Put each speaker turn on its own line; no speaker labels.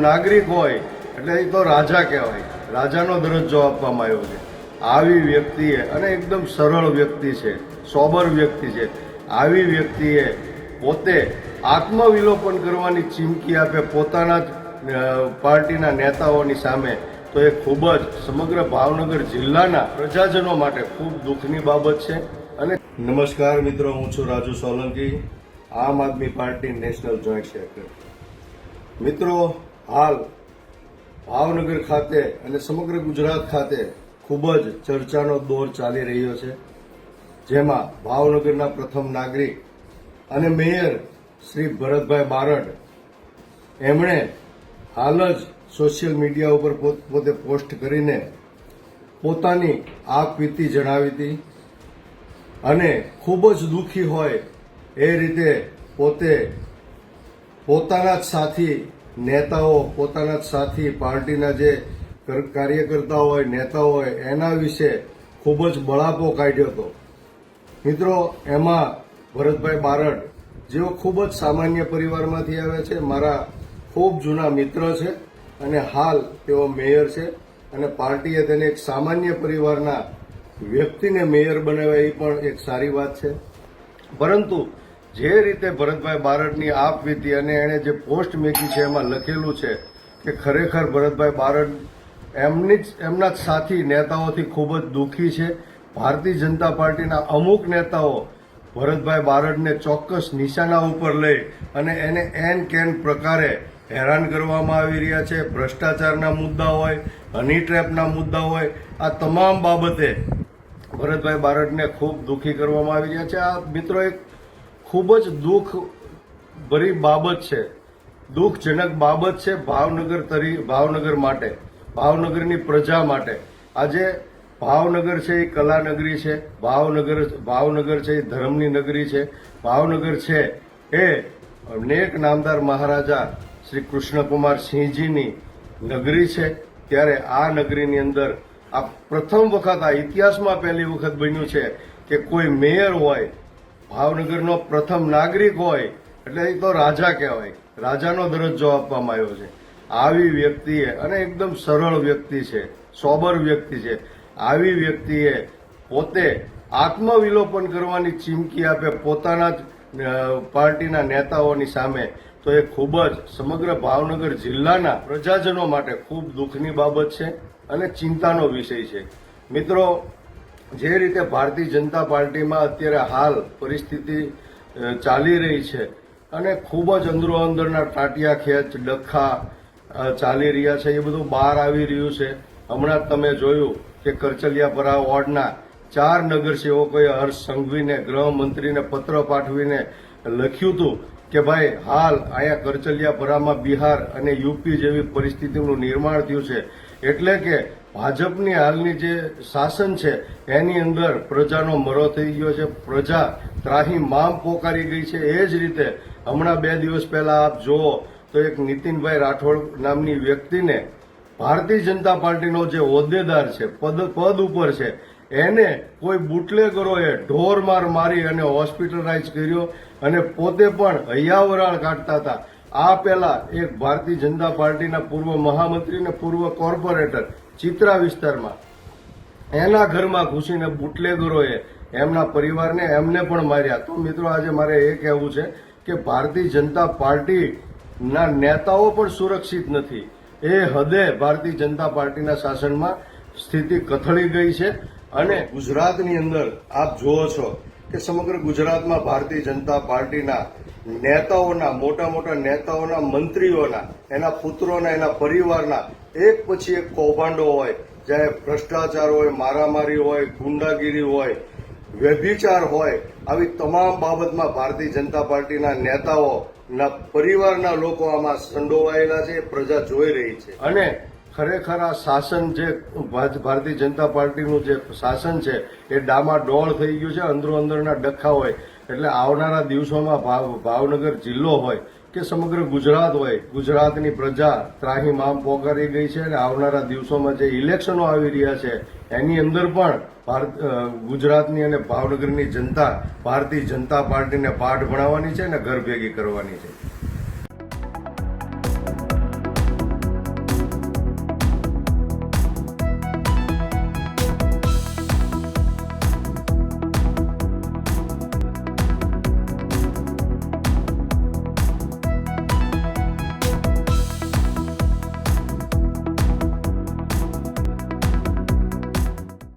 નાગરિક હોય એટલે એ તો રાજા કહેવાય, રાજાનો દરજ્જો આપવામાં આવ્યો છે. આવી વ્યક્તિએ, અને એકદમ સરળ વ્યક્તિ છે, સોબર વ્યક્તિ છે, આવી વ્યક્તિએ પોતે આત્મવિલોપન કરવાની ચીમકી આપે પોતાના જ પાર્ટીના નેતાઓની સામે, તો એ ખૂબ જ સમગ્ર ભાવનગર જિલ્લાના પ્રજાજનો માટે ખૂબ દુઃખની બાબત છે. અને નમસ્કાર મિત્રો, હું છું રાજુ સોલંકી, આમ આદમી પાર્ટી નેશનલ જોઈન્ટ સેક્રેટરી. મિત્રો, હાલ ભાવનગર ખાતે અને સમગ્ર ગુજરાત ખાતે ખૂબ જ ચર્ચાનો દોર ચાલી રહ્યો છે, જેમાં ભાવનગરના પ્રથમ નાગરિક અને મેયર શ્રી ભરતભાઈ બારડ, એમણે હાલ જ સોશિયલ મીડિયા ઉપર પોતે પોસ્ટ કરીને પોતાની આપવીતી જણાવી હતી અને ખૂબ જ દુઃખી હોય એ રીતે પોતે પોતાના જ સાથી નેતાઓ, પોતાના જ સાથી પાર્ટીના જે કાર્યકર્તાઓ હોય, નેતાઓ હોય, એના વિશે ખૂબ જ બળાપો કાઢ્યો હતો. મિત્રો, એમાં ભરતભાઈ બારડ જેઓ ખૂબ જ સામાન્ય પરિવારમાંથી આવે છે, મારા ખૂબ જૂના મિત્ર છે અને હાલ તેઓ મેયર છે, અને પાર્ટીએ તેને એક સામાન્ય પરિવારના વ્યક્તિને મેયર બનાવ્યા એ પણ એક સારી વાત છે. પરંતુ જે રીતે ભરતભાઈ બારડની આપવીતી અને એણે જે પોસ્ટ મૂકી છે એમાં લખેલું છે કે ખરેખર ભરતભાઈ બારડ એમના જ સાથી નેતાઓથી ખૂબ જ દુઃખી છે. ભારતીય જનતા પાર્ટીના અમુક નેતાઓ ભરતભાઈ બારડને ચોક્કસ નિશાના ઉપર લઈ અને એને એન કેન પ્રકારે હેરાન કરવામાં આવી રહ્યા છે. ભ્રષ્ટાચારના મુદ્દા હોય, હની ટ્રેપના મુદ્દા હોય, આ તમામ બાબતે ભરતભાઈ બારડને ખૂબ દુઃખી કરવામાં આવી રહ્યા છે. આ મિત્રો એક ખૂબ જ દુઃખ ભરી બાબત છે, દુઃખજનક બાબત છે ભાવનગર માટે, ભાવનગરની પ્રજા માટે. આજે ભાવનગર છે એ કલાનગરી છે, ભાવનગર છે એ ધર્મની નગરી છે, ભાવનગર છે એ નેક નામદાર મહારાજા શ્રી કૃષ્ણકુમાર સિંહજીની નગરી છે. ત્યારે આ નગરીની અંદર આ પ્રથમ વખત, આ ઇતિહાસમાં પહેલી વખત બન્યું છે કે કોઈ મેયર હોય, ભાવનગરનો પ્રથમ નાગરિક હોય એટલે એ તો રાજા કહેવાય, રાજાનો દરજ્જો આપવામાં આવ્યો છે. આવી વ્યક્તિએ, અને એકદમ સરળ વ્યક્તિ છે, સોબર વ્યક્તિ છે, આવી વ્યક્તિએ પોતે આત્મવિલોપન કરવાની ચીમકી આપે પોતાના જ પાર્ટીના નેતાઓની સામે, તો એ ખૂબ જ સમગ્ર ભાવનગર જિલ્લાના પ્રજાજનો માટે ખૂબ દુઃખની બાબત છે અને ચિંતાનો વિષય છે. મિત્રો, જે રીતે ભારતીય જનતા પાર્ટીમાં અત્યારે હાલ પરિસ્થિતિ ચાલી રહી છે અને ખૂબ જ અંદરો અંદરના ટાટિયા ખેંચ, ડખા ચાલી રહ્યા છે, એ બધું બહાર આવી રહ્યું છે. હમણાં જ તમે જોયું કે કરચલિયાપરા વોર્ડના 4 નગરસેવકોએ હર્ષ સંઘવીને, ગૃહમંત્રીને પત્ર પાઠવીને લખ્યું હતું કે ભાઈ હાલ અહીંયા કરચલિયાપરામાં બિહાર અને યુપી જેવી પરિસ્થિતિનું નિર્માણ થયું છે, એટલે કે ભાજપની હાલની જે શાસન છે એની અંદર પ્રજાનો મરો થઈ ગયો છે, પ્રજા ત્રાહિમામ પોકારી ગઈ છે. એ જ રીતે હમણાં 2 દિવસ પહેલા આપ જુઓ તો એક નીતિનભાઈ રાઠોડ નામની વ્યક્તિને ભારતીય જનતા પાર્ટીનો જે હોદ્દેદાર છે, પદ ઉપર છે, એને કોઈ બુટલેગરોએ ઢોરમાર મારી અને હોસ્પિટલાઇઝ કર્યો અને પોતે પણ હૈયાવરાળ કાઢતા હતા. આ પહેલા એક ભારતીય જનતા પાર્ટીના પૂર્વ મહામંત્રી અને પૂર્વ કોર્પોરેટર ચિત્રા વિસ્તારમાં એના ઘરમાં ઘૂસીને બુટલેગરોએ એમના પરિવારને, એમને પણ માર્યા. તો મિત્રો, આજે મારે એ કહેવું છે કે ભારતીય જનતા પાર્ટીના નેતાઓ પણ સુરક્ષિત નથી. એ હદે ભારતીય જનતા પાર્ટીના શાસનમાં સ્થિતિ કથળી ગઈ છે. અને ગુજરાતની અંદર આપ જુઓ છો કે સમગ્ર ગુજરાતમાં ભારતીય જનતા પાર્ટીના નેતાઓના, મોટા મોટા નેતાઓના, મંત્રીઓના, એના પુત્રોના, એના પરિવારના એક પછી એક કૌભાંડો હોય, ચાહે ભ્રષ્ટાચાર હોય, મારામારી હોય, ગુંડાગીરી હોય, વ્યભિચાર હોય, આવી તમામ બાબતમાં ભારતીય જનતા પાર્ટીના નેતાઓના પરિવારના લોકો આમાં સંડોવાયેલા છે, પ્રજા જોઈ રહી છે. અને ખરેખર આ શાસન જે ભારતીય જનતા પાર્ટીનું જે શાસન છે એ ડામાડોળ થઈ ગયું છે, અંદરો અંદરના ડખા હોય. એટલે આવનારા દિવસોમાં ભાવનગર જિલ્લો હોય કે સમગ્ર ગુજરાત હોય, ગુજરાતની પ્રજા ત્રાહિમામ પોકારી ગઈ છે. અને આવનારા દિવસોમાં જે ઇલેક્શનો આવી રહ્યા છે એની અંદર પણ ગુજરાતની અને ભાવનગરની જનતા ભારતીય જનતા પાર્ટીને પાઠ ભણાવવાની છે અને ઘર ભેગી કરવાની છે.